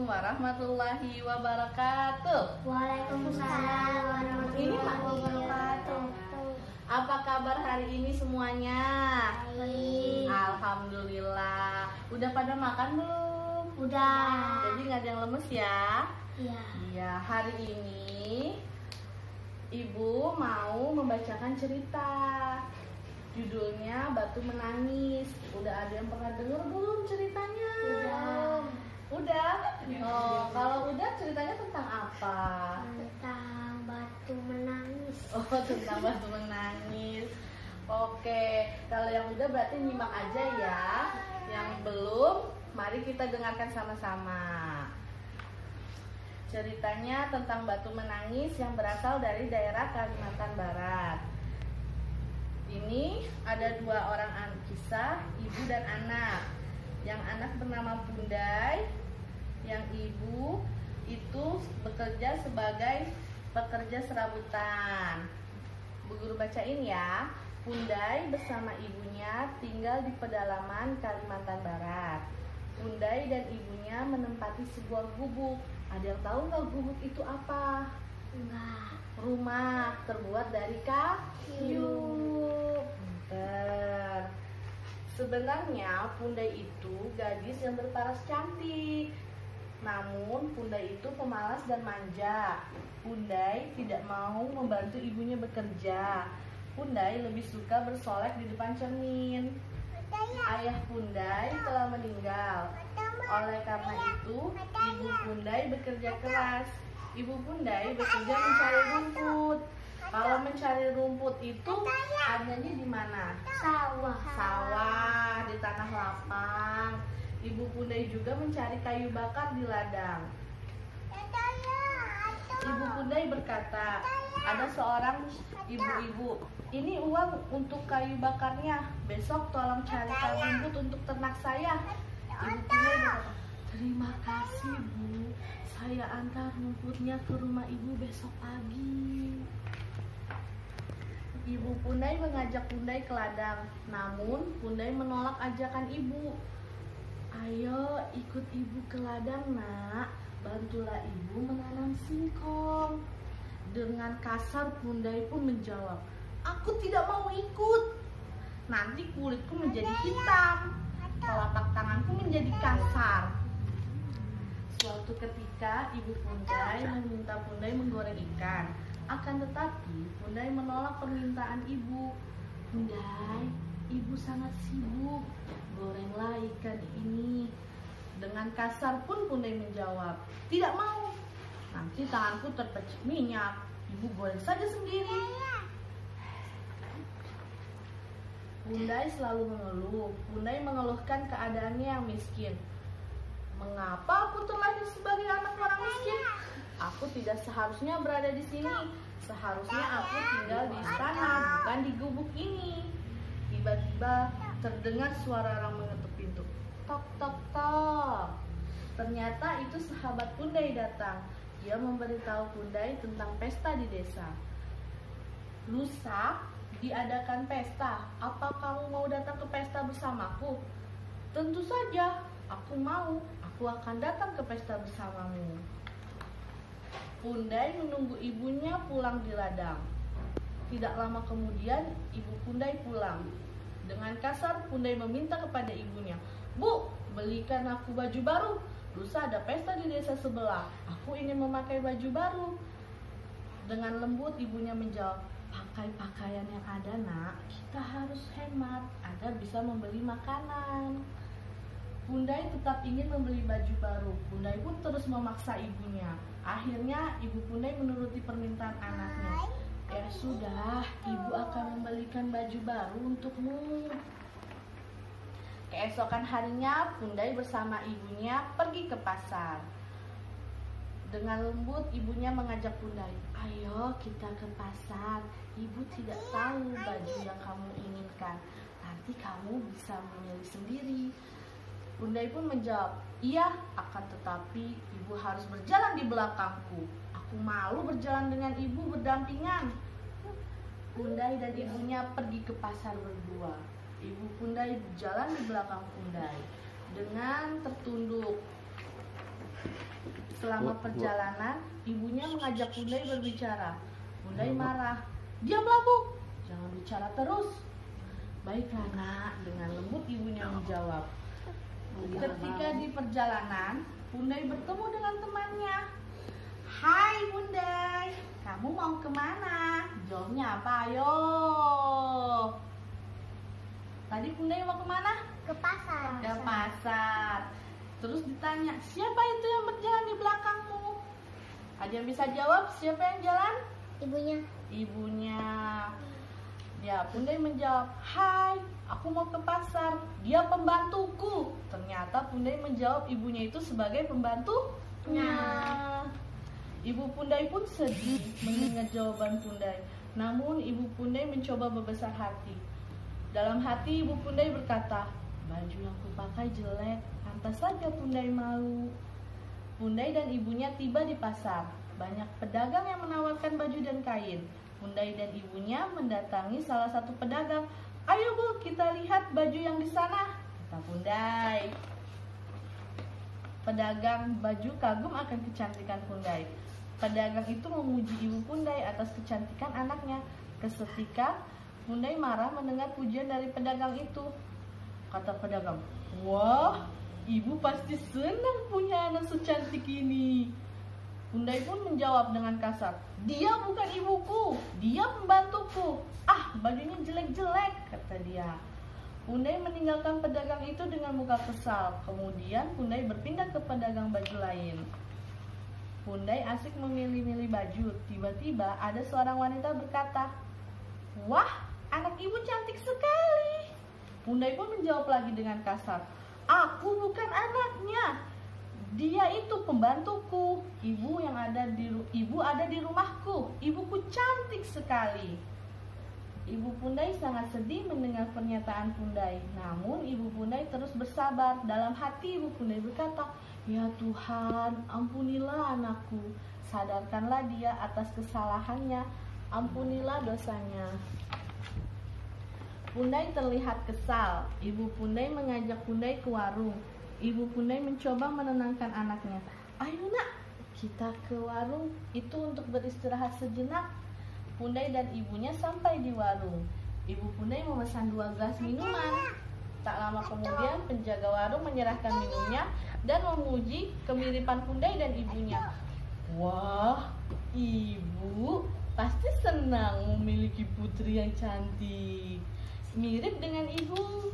warahmatullahi wabarakatuh. Waalaikumsalam warahmatullahi wabarakatuh. Apa kabar hari ini semuanya? Baik. Alhamdulillah. Udah pada makan belum? Udah. Jadi nggak ada yang lemes ya? Iya. Iya, hari ini Ibu mau membacakan cerita. Judulnya Batu Menangis. Udah ada yang pernah dengar belum ceritanya? Udah. Udah? Oh, kalau udah ceritanya tentang apa? Tentang batu menangis. Oh, tentang batu menangis. Oke, kalau yang udah berarti nyimak aja ya. Yang belum, mari kita dengarkan sama-sama. Ceritanya tentang batu menangis yang berasal dari daerah Kalimantan Barat. Ini ada dua orang kisah, ibu dan anak. Yang anak bernama Pundai, yang ibu itu bekerja sebagai pekerja serabutan. Bu Guru bacain ya. Pundai bersama ibunya tinggal di pedalaman Kalimantan Barat. Pundai dan ibunya menempati sebuah gubuk. Ada yang tahu nggak gubuk itu apa? Enggak. Rumah terbuat dari kayu. Pinter. Sebenarnya Pundai itu gadis yang berparas cantik. Namun Pundai itu pemalas dan manja. Pundai tidak mau membantu ibunya bekerja. Pundai lebih suka bersolek di depan cermin. Ayah Pundai telah meninggal. Oleh karena itu, ibu Pundai bekerja keras. Ibu Pundai bekerja mencari rumput. Kalau mencari rumput itu adanya di mana? Sawah. Sawah, di tanah lapang. Ibu Pundai juga mencari kayu bakar di ladang. Ibu Pundai berkata, ada seorang ibu-ibu, ini uang untuk kayu bakarnya. Besok tolong carikan rumput untuk ternak saya. Ibu Pundai berkata, terima kasih Bu, saya antar rumputnya ke rumah ibu besok pagi. Ibu Pundai mengajak Pundai ke ladang, namun Pundai menolak ajakan ibu. Ayo ikut ibu ke ladang nak, bantulah ibu menanam singkong. Dengan kasar Pundai pun menjawab, aku tidak mau ikut. Nanti kulitku menjadi hitam, telapak tanganku menjadi kasar. Suatu ketika ibu Pundai meminta Pundai menggoreng ikan. Akan tetapi Pundai menolak permintaan ibu. Pundai, ibu sangat sibuk, gorenglah ikan ini. Dengan kasar pun Pundai menjawab, tidak mau. Nanti tanganku terpercik minyak, ibu goreng saja sendiri. Pundai selalu mengeluh. Pundai mengeluhkan keadaannya yang miskin. Mengapa aku terlahir sebagai anak orang miskin? Aku tidak seharusnya berada di sini. Seharusnya aku tinggal di istana, bukan di gubuk ini. Tiba-tiba terdengar suara orang mengetuk pintu. Tok tok tok. Ternyata itu sahabat Pundai datang. Dia memberitahu Pundai tentang pesta di desa. Lusa diadakan pesta. Apa kamu mau datang ke pesta bersamaku? Tentu saja, aku mau. Aku akan datang ke pesta bersamamu. Pundai menunggu ibunya pulang di ladang. Tidak lama kemudian, ibu Pundai pulang. Dengan kasar, Pundai meminta kepada ibunya, Bu, belikan aku baju baru. Lusa ada pesta di desa sebelah. Aku ingin memakai baju baru. Dengan lembut, ibunya menjawab, pakai pakaian yang ada nak. Kita harus hemat agar bisa membeli makanan. Pundai tetap ingin membeli baju baru. Pundai pun terus memaksa ibunya. Akhirnya ibu Pundai menuruti permintaan anaknya. Ya sudah, ibu akan membelikan baju baru untukmu. Keesokan harinya Pundai bersama ibunya pergi ke pasar. Dengan lembut ibunya mengajak Pundai, ayo kita ke pasar. Ibu tidak tahu baju yang kamu inginkan. Nanti kamu bisa memilih sendiri. Pundai pun menjawab, iya, akan tetapi ibu harus berjalan di belakangku. Aku malu berjalan dengan ibu berdampingan. Pundai dan ibunya pergi ke pasar berdua. Ibu Pundai berjalan di belakang Pundai dengan tertunduk. Selama perjalanan, ibunya mengajak Pundai berbicara. Pundai marah. "Diamlah, Bu. Jangan bicara terus." "Baiklah, Nak," dengan lembut ibunya menjawab. Ketika di perjalanan, Pundai bertemu dengan temannya. "Hai Pundai, kamu mau kemana?" Jawabnya apa? Ayo. Tadi Pundai mau kemana? Ke pasar. Ke pasar. Terus ditanya, "Siapa itu yang berjalan di belakangmu?" Ada yang bisa jawab siapa yang jalan? Ibunya. Ibunya. Ya, Pundai menjawab, "Hai, aku mau ke pasar. Dia pembantuku." Ternyata Pundai menjawab ibunya itu sebagai pembantunya. Ibu Pundai pun sedih mendengar jawaban Pundai. Namun ibu Pundai mencoba berbesar hati. Dalam hati ibu Pundai berkata, "Baju yang kupakai jelek, pantas saja Pundai malu." Pundai dan ibunya tiba di pasar. Banyak pedagang yang menawarkan baju dan kain. Pundai dan ibunya mendatangi salah satu pedagang. "Ayo Bu, kita lihat baju yang di sana," kata Pundai. Pedagang baju kagum akan kecantikan Pundai. Pedagang itu memuji ibu Pundai atas kecantikan anaknya. Seketika Pundai marah mendengar pujian dari pedagang itu. Kata pedagang, "Wah, ibu pasti senang punya anak secantik ini." Pundai pun menjawab dengan kasar, "Dia bukan ibuku, dia pembantuku. Ah, bajunya jelek-jelek," kata dia. Pundai meninggalkan pedagang itu dengan muka kesal. Kemudian Pundai berpindah ke pedagang baju lain. Pundai asik memilih-milih baju. Tiba-tiba ada seorang wanita berkata, "Wah, anak ibu cantik sekali." Pundai pun menjawab lagi dengan kasar, "Aku bukan anaknya. Dia itu pembantuku. Ibu ada di rumahku. Ibuku cantik sekali." Ibu Pundai sangat sedih mendengar pernyataan Pundai. Namun ibu Pundai terus bersabar. Dalam hati ibu Pundai berkata, "Ya Tuhan, ampunilah anakku. Sadarkanlah dia atas kesalahannya. Ampunilah dosanya." Pundai terlihat kesal. Ibu Pundai mengajak Pundai ke warung. Ibu Pundai mencoba menenangkan anaknya. "Ayo Nak, kita ke warung itu untuk beristirahat sejenak." Pundai dan ibunya sampai di warung. Ibu Pundai memesan 2 gelas minuman. Tak lama kemudian penjaga warung menyerahkan minumnya dan memuji kemiripan Pundai dan ibunya. "Wah, ibu pasti senang memiliki putri yang cantik. Mirip dengan ibu."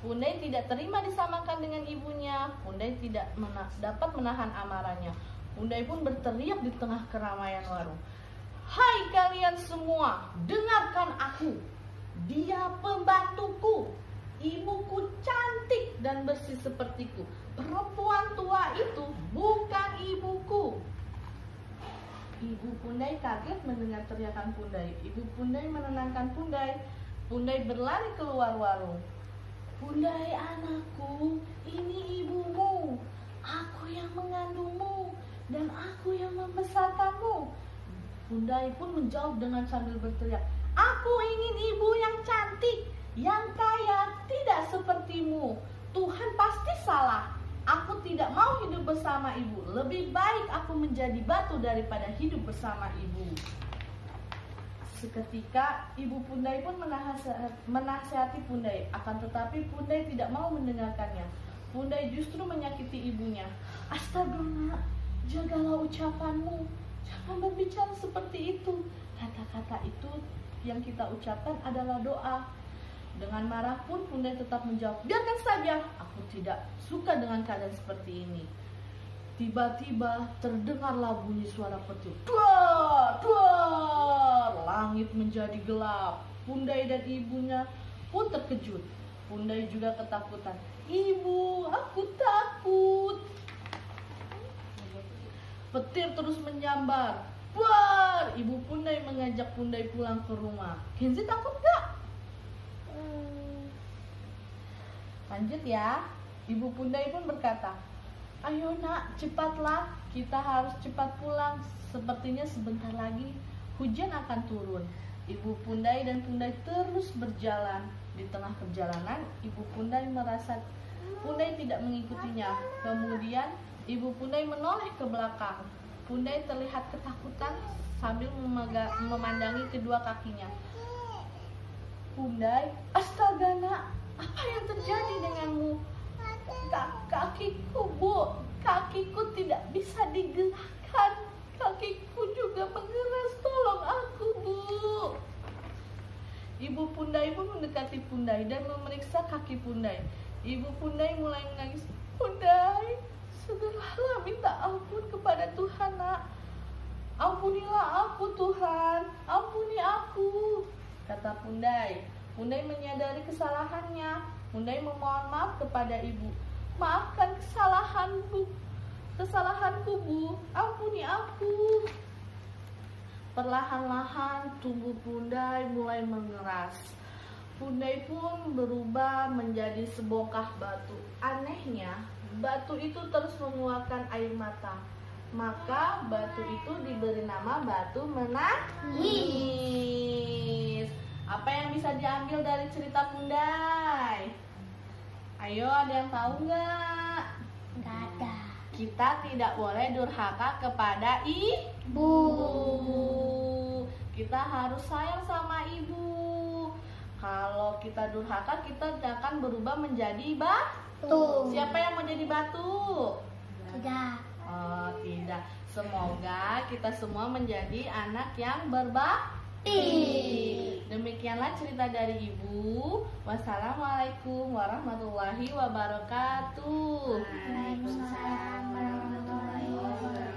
Pundai tidak terima disamakan dengan ibunya. Pundai tidak dapat menahan amarahnya. Pundai pun berteriak di tengah keramaian warung. "Hai kalian semua, dengarkan aku. Dia pembantuku. Ibuku cantik dan bersih sepertiku. Perempuan tua itu bukan ibuku." Ibu Pundai kaget mendengar teriakan Pundai. Ibu Pundai menenangkan Pundai. Pundai berlari keluar warung. "Pundai anakku, ini ibumu. Aku yang mengandungmu dan aku yang membesarkanmu." Pundai pun menjawab dengan sambil berteriak, "Aku ingin ibu yang cantik, yang kaya, tidak sepertimu. Tuhan pasti salah. Aku tidak mau hidup bersama ibu. Lebih baik aku menjadi batu daripada hidup bersama ibu." Seketika ibu Pundai pun menasihati Pundai. Akan tetapi Pundai tidak mau mendengarkannya. Pundai justru menyakiti ibunya. "Astaga Nak, jagalah ucapanmu. Jangan berbicara seperti itu. Kata-kata itu yang kita ucapkan adalah doa." Dengan marah pun Pundai tetap menjawab, "Biarkan saja, aku tidak suka dengan keadaan seperti ini." Tiba-tiba terdengarlah bunyi suara petir. Duar, duar. Langit menjadi gelap. Pundai dan ibunya pun terkejut. Pundai juga ketakutan. "Ibu, aku takut." Petir terus menyambar. Duar. Ibu Pundai mengajak Pundai pulang ke rumah. "Kenzi takut gak?" Lanjut ya. Ibu Pundai pun berkata, "Ayo Nak, cepatlah. Kita harus cepat pulang. Sepertinya sebentar lagi hujan akan turun." Ibu Pundai dan Pundai terus berjalan. Di tengah perjalanan, Ibu Pundai merasa Pundai tidak mengikutinya. Kemudian Ibu Pundai menoleh ke belakang. Pundai terlihat ketakutan sambil memandangi kedua kakinya. Pundai, astaga nak, apa yang terjadi denganmu? Kakiku Bu, kakiku tidak bisa digerakkan. Kakiku juga mengeras, tolong aku Bu. Ibu Pundai pun mendekati Pundai dan memeriksa kaki Pundai. Ibu Pundai mulai menangis. Pundai, segeralah minta ampun kepada Tuhan nak. Ampunilah aku Tuhan, ampuni aku, kata Pundai. Pundai menyadari kesalahannya. Pundai memohon maaf kepada ibu. Maafkan kesalahanku Bu, ampuni aku. Perlahan-lahan tubuh Pundai mulai mengeras. Pundai pun berubah menjadi sebongkah batu. Anehnya, batu itu terus mengeluarkan air mata. Maka batu itu diberi nama batu menangis. Apa yang bisa diambil dari cerita Pundai? Ayo, ada yang tahu nggak? Nggak ada. Kita tidak boleh durhaka kepada ibu. Kita harus sayang sama ibu. Kalau kita durhaka, kita akan berubah menjadi batu. Siapa yang mau jadi batu? Tidak. Oh, tidak. Semoga kita semua menjadi anak yang berbakti. Demikianlah cerita dari ibu. Wassalamualaikum warahmatullahi wabarakatuh. Waalaikumsalam warahmatullahi wabarakatuh.